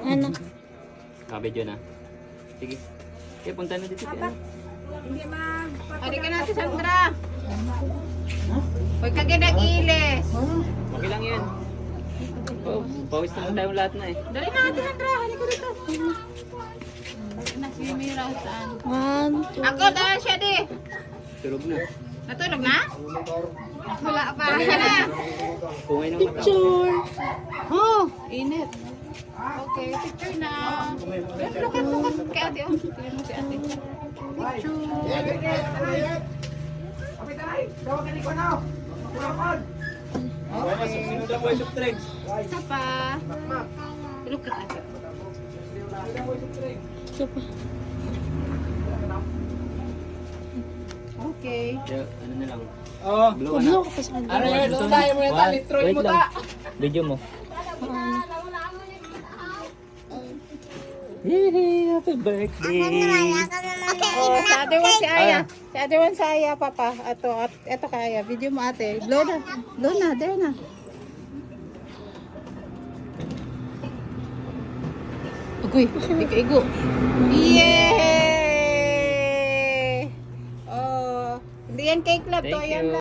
Ano? Kabidyo na. Sige. Kaya punta na dito. Kaya. Hari ka natin, Sandra. Huwag ka ginag-ilis. Okay lang yan. Oh, pawis naman tayong lahat na eh. Dali natin, Sandra. Hari ka dito. Na si Mira saan? 1, 2. Ako, dahil siya di. Tulog na. Natulog na? Wala pa. Dali ka na. Kungay ng mata. Picture. Oh, init. Okay, picture na. Lukat kay ate. Oh, tingnan mo si ate. Picture. Isa pa. Lukat ate. Ito pa. Okay. Kaya, ano na lang. Oh. Blow Ano na. ko pa sa kanila? Ano yun? Tayo mo na litroy Wait mo lang. ta. Video mo. Happy birthday! Oh, sa ate one si Aya. Si ate one si Aya, papa. Ito kaya. Video mo ate. Blow na. Blow na. There na. Uy, hindi ka igo. Yay! Oh, hindi yan cake club to. Thank Yan you.